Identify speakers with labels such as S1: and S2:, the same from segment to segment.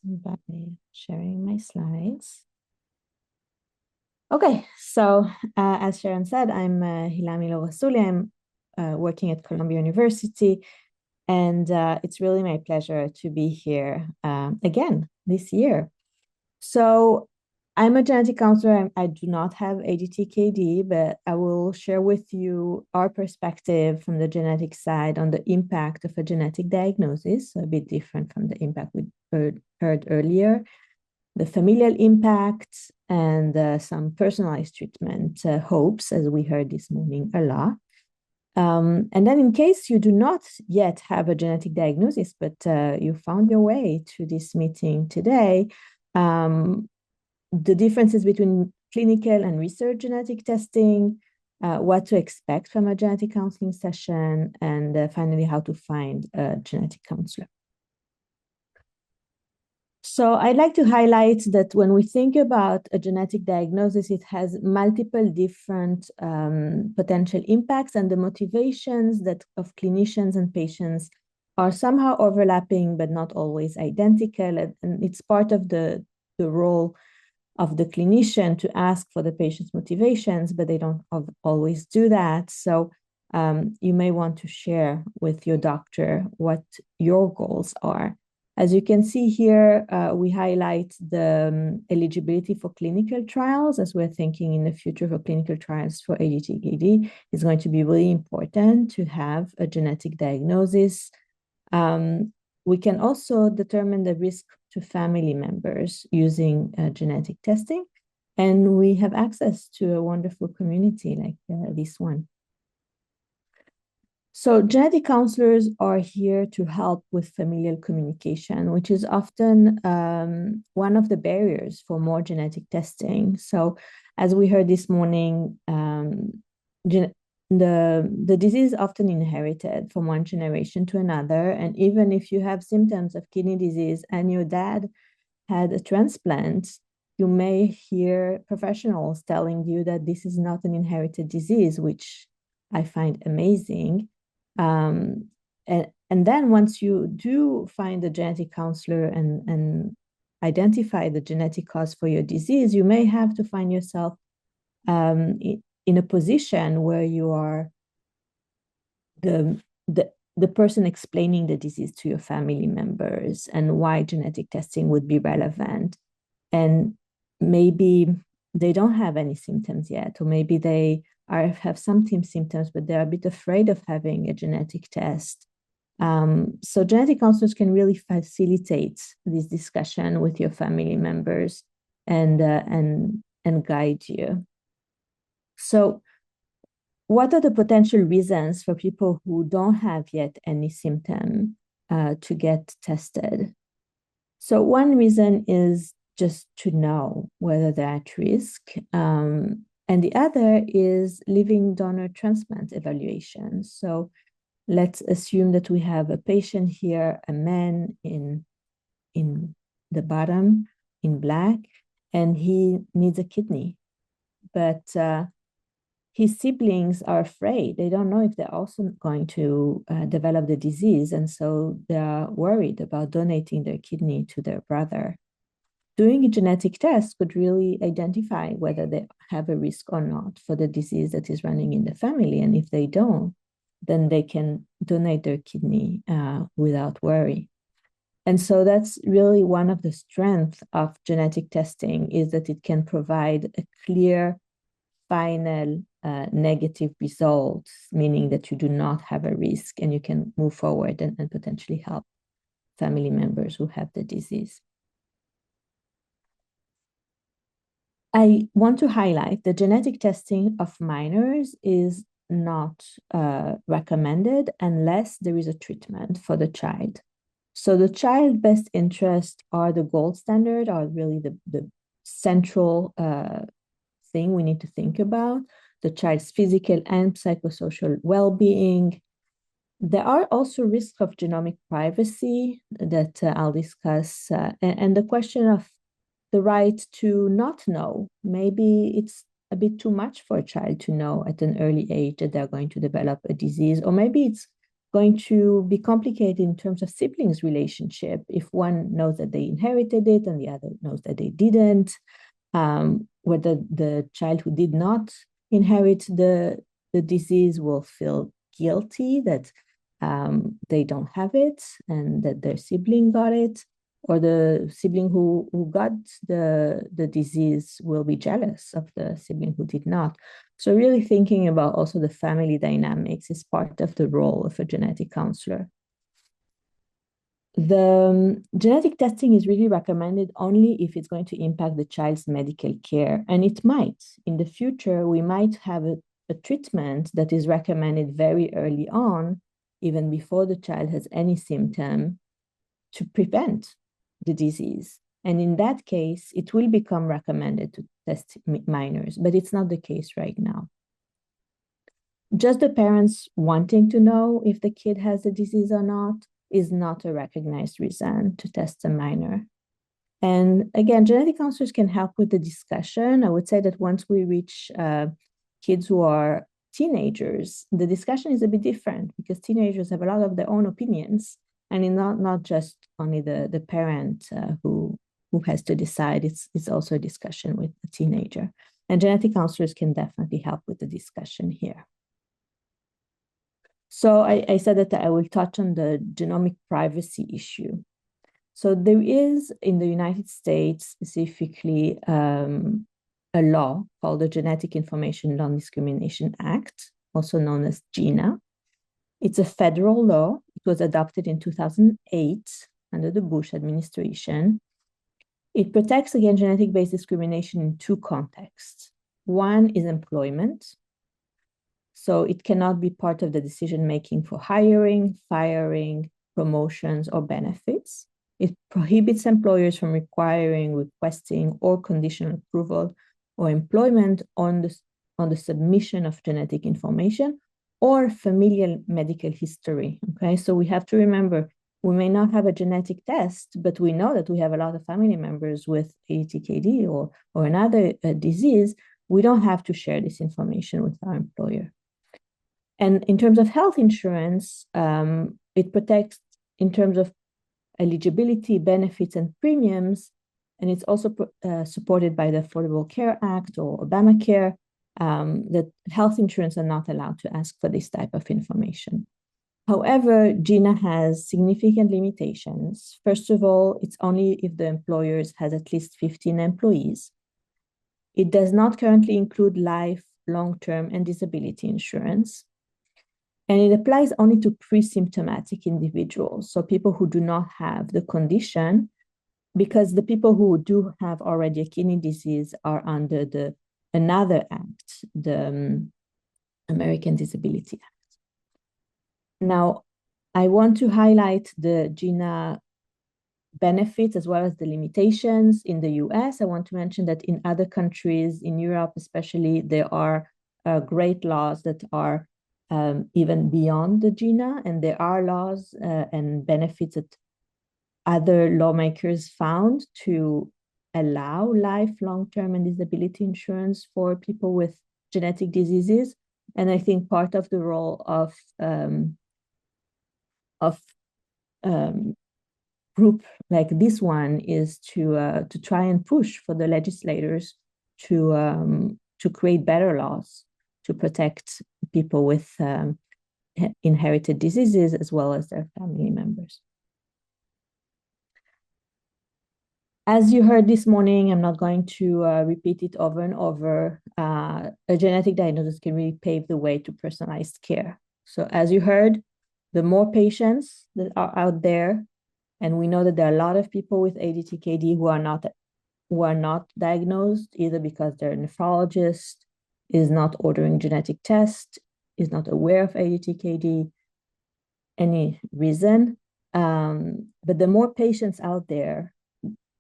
S1: by sharing my slides. Okay, so as Sharon said, I'm Hilami Lorasuli. I'm working at Columbia University, and it's really my pleasure to be here again this year. So I'm a genetic counselor. I do not have ADTKD, but I will share with you our perspective from the genetic side on the impact of a genetic diagnosis, so a bit different from the impact we heard earlier, the familial impact, and some personalized treatment hopes, as we heard this morning a lot. And then in case you do not yet have a genetic diagnosis, but you found your way to this meeting today, the differences between clinical and research genetic testing, what to expect from a genetic counseling session, and finally, how to find a genetic counselor. So I'd like to highlight that when we think about a genetic diagnosis, it has multiple different potential impacts, and the motivations that of clinicians and patients are somehow overlapping, but not always identical. And it's part of the role of the clinician to ask for the patient's motivations, but they don't always do that. So you may want to share with your doctor what your goals are. As you can see here, we highlight the eligibility for clinical trials, as we're thinking in the future for clinical trials for ADTKD. It's going to be really important to have a genetic diagnosis. We can also determine the risk to family members using genetic testing, and we have access to a wonderful community like this one. So genetic counselors are here to help with familial communication, which is often one of the barriers for more genetic testing. So as we heard this morning, the disease is often inherited from one generation to another. And even if you have symptoms of kidney disease and your dad had a transplant, you may hear professionals telling you that this is not an inherited disease, which I find amazing. And then once you do find a genetic counselor and identify the genetic cause for your disease, you may have to find yourself in a position where you are the person explaining the disease to your family members and why genetic testing would be relevant. And maybe they don't have any symptoms yet, or maybe they have some symptoms, but they're a bit afraid of having a genetic test. So genetic counselors can really facilitate this discussion with your family members and guide you. So what are the potential reasons for people who don't have yet any symptom to get tested? So one reason is just to know whether they're at risk. And the other is living donor transplant evaluation. So let's assume that we have a patient here, a man in the bottom in black, and he needs a kidney. But his siblings are afraid. They don't know if they're also going to develop the disease. And so they're worried about donating their kidney to their brother. Doing a genetic test could really identify whether they have a risk or not for the disease that is running in the family. And if they don't, then they can donate their kidney without worry. And so that's really one of the strengths of genetic testing, is that it can provide a clear, final negative result, meaning that you do not have a risk and you can move forward and potentially help family members who have the disease. I want to highlight the genetic testing of minors is not recommended unless there is a treatment for the child. So the child best interests are the gold standard, are really the central thing we need to think about, the child's physical and psychosocial well-being. There are also risks of genomic privacy that I'll discuss, and the question of the right to not know. Maybe it's a bit too much for a child to know at an early age that they're going to develop a disease, or maybe it's going to be complicated in terms of siblings relationship if one knows that they inherited it and the other knows that they didn't, whether the child who did not inherit the disease will feel guilty that they don't have it and that their sibling got it, or the sibling who got the disease will be jealous of the sibling who did not. So really thinking about also the family dynamics is part of the role of a genetic counselor. The genetic testing is really recommended only if it's going to impact the child's medical care. And it might. In the future, we might have a treatment that is recommended very early on, even before the child has any symptom, to prevent the disease. And in that case, it will become recommended to test minors, but it's not the case right now. Just the parents wanting to know if the kid has the disease or not is not a recognized reason to test a minor. And again, genetic counselors can help with the discussion. I would say that once we reach kids who are teenagers, the discussion is a bit different because teenagers have a lot of their own opinions, and it's not just only the parent who has to decide. It's also a discussion with the teenager. And genetic counselors can definitely help with the discussion here. So I said that I will touch on the genomic privacy issue. So there is in the United States specifically a law called the Genetic Information Non-Discrimination Act, also known as GINA. It's a federal law. It was adopted in 2008 under the Bush administration. It protects against genetic-based discrimination in two contexts. One is employment. So it cannot be part of the decision-making for hiring, firing, promotions, or benefits. It prohibits employers from requiring, requesting, or conditional approval or employment on the submission of genetic information or familial medical history. Okay, so we have to remember we may not have a genetic test, but we know that we have a lot of family members with ADTKD or another disease. We don't have to share this information with our employer. And in terms of health insurance, it protects in terms of eligibility, benefits, and premiums. And it's also supported by the Affordable Care Act or Obamacare, that health insurance are not allowed to ask for this type of information. However, GINA has significant limitations. First of all, it's only if the employer has at least 15 employees. It does not currently include life, long-term, and disability insurance. And it applies only to pre-symptomatic individuals, so people who do not have the condition, because the people who do have already a kidney disease are under another act, the American Disability Act. Now, I want to highlight the GINA benefits as well as the limitations in the US. I want to mention that in other countries, in Europe especially, there are great laws that are even beyond the GINA, and there are laws and benefits that other lawmakers found to allow life, long-term, and disability insurance for people with genetic diseases. And I think part of the role of group like this one is to try and push for the legislators to create better laws to protect people with inherited diseases as well as their family members. As you heard this morning, I'm not going to repeat it over and over. A genetic diagnosis can really pave the way to personalized care. So as you heard, the more patients that are out there, and we know that there are a lot of people with ADTKD who are not diagnosed, either because their nephrologist is not ordering genetic tests, is not aware of ADTKD, any reason. But the more patients out there,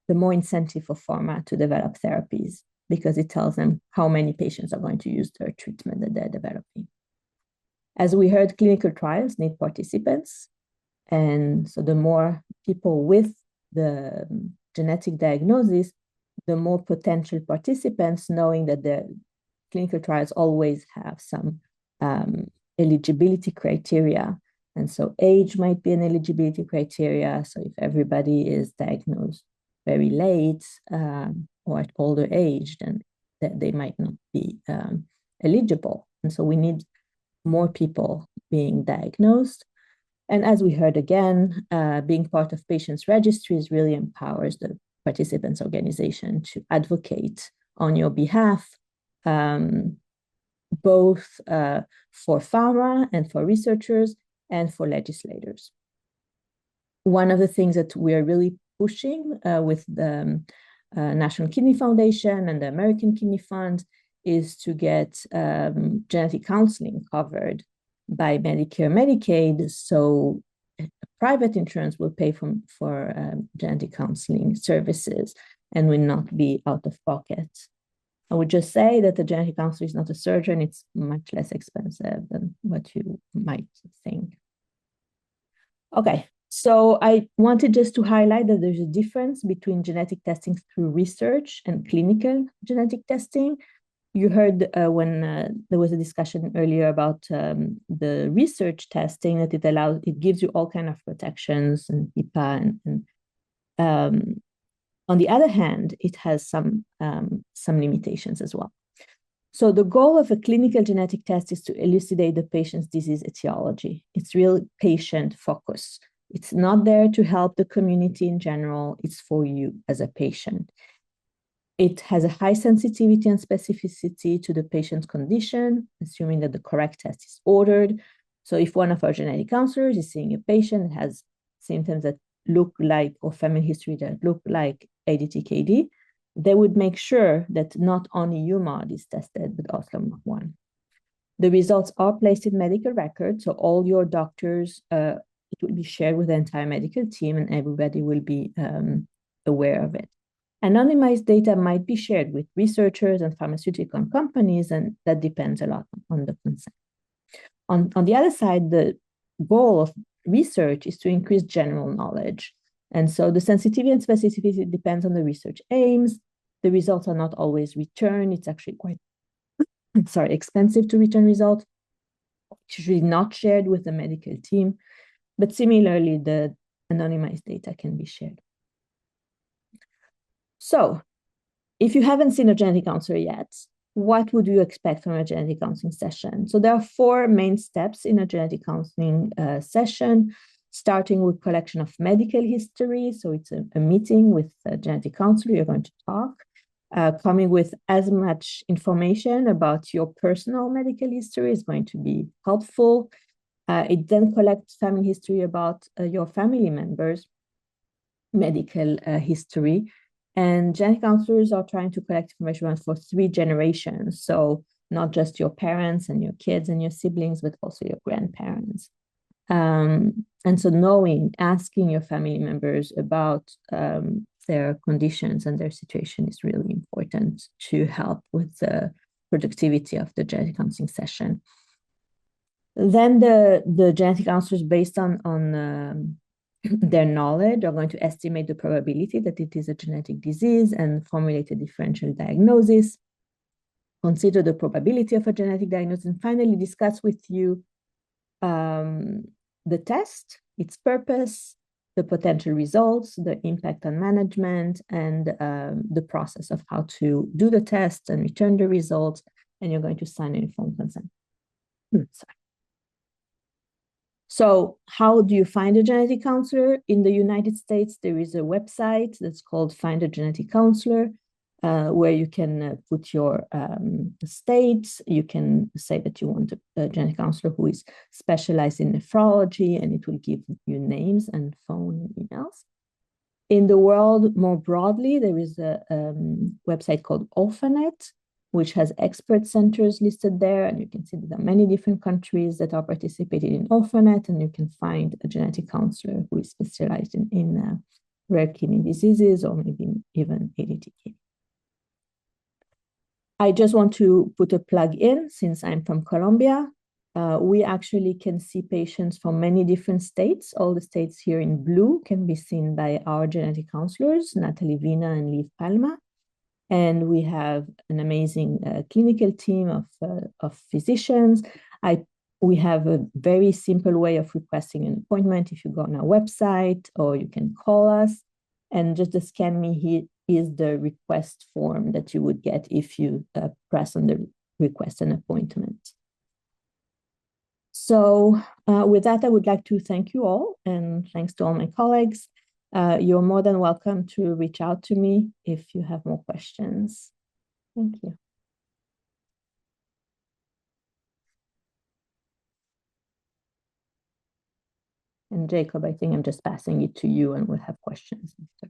S1: the more incentive for pharma to develop therapies, because it tells them how many patients are going to use their treatment that they're developing. As we heard, clinical trials need participants. And so the more people with the genetic diagnosis, the more potential participants, knowing that the clinical trials always have some eligibility criteria And so age might be an eligibility criteria. So if everybody is diagnosed very late or at older age, then they might not be eligible. And so we need more people being diagnosed. And as we heard again, being part of patients' registries really empowers the participants' organization to advocate on your behalf, both for pharma and for researchers and for legislators. One of the things that we are really pushing with the National Kidney Foundation and the American Kidney Fund is to get genetic counseling covered by Medicare, Medicaid, so private insurance will pay for genetic counseling services and will not be out of pocket. I would just say that the genetic counselor is not a surgeon. It's much less expensive than what you might think. Okay, so I wanted just to highlight that there's a difference between genetic testing through research and clinical genetic testing. You heard when there was a discussion earlier about the research testing that it gives you all kind of protections and HIPAA and on the other hand, it has some limitations as well. So the goal of a clinical genetic test is to elucidate the patient's disease etiology. It's real patient focus. It's not there to help the community in general. It's for you as a patient. It has a high sensitivity and specificity to the patient's condition, assuming that the correct test is ordered. So if one of our genetic counselors is seeing a patient that has symptoms that look like, or family history that look like ADTKD, they would make sure that not only UMOD is tested, but also MOD1. The results are placed in medical records, so all your doctors, it will be shared with the entire medical team and everybody will be aware of it. Anonymized data might be shared with researchers and pharmaceutical companies, and that depends a lot on the consent. On the other side, the goal of research is to increase general knowledge. And so the sensitivity and specificity depends on the research aims. The results are not always returned. It's actually quite, expensive to return results. It's usually not shared with the medical team. But similarly, the anonymized data can be shared. So if you haven't seen a genetic counselor yet, what would you expect from a genetic counseling session? So there are 4 main steps in a genetic counseling session, starting with collection of medical history. So it's a meeting with a genetic counselor. You're going to talk. Coming with as much information about your personal medical history is going to be helpful. It then collects family history about your family members' medical history. And genetic counselors are trying to collect information for 3 generations. So not just your parents and your kids and your siblings, but also your grandparents. And so asking your family members about their conditions and their situation is really important to help with the productivity of the genetic counseling session. Then the genetic counselors, based on their knowledge, are going to estimate the probability that it is a genetic disease and formulate a differential diagnosis, consider the probability of a genetic diagnosis, and finally discuss with you the test, its purpose, the potential results, the impact on management, and the process of how to do the test and return the results, and you're going to sign an informed consent. Sorry. So how do you find a genetic counselor? In the United States, there is a website that's called Find a Genetic Counselor, where you can put your states. You can say that you want a genetic counselor who is specialized in nephrology, and it will give you names and phone and emails. In the world, more broadly, there is a website called Orphanet, which has expert centers listed there. And you can see there are many different countries that are participating in Orphanet, and you can find a genetic counselor who is specialized in rare kidney diseases or maybe even ADTKD. I just want to put a plug in, since I'm from Colombia. We actually can see patients from many different states. All the states here in blue can be seen by our genetic counselors, Natalie Vina and Liv Palma. And we have an amazing clinical team of physicians. I we have a very simple way of requesting an appointment. If you go on our website, or you can call us, and just the Scan Me Here is the request form that you would get if you press on the request an appointment. So with that, I would like to thank you all, and thanks to all my colleagues. You're more than welcome to reach out to me if you have more questions. Thank you. And Jacob, I think I'm just passing it to you, and we'll have questions after.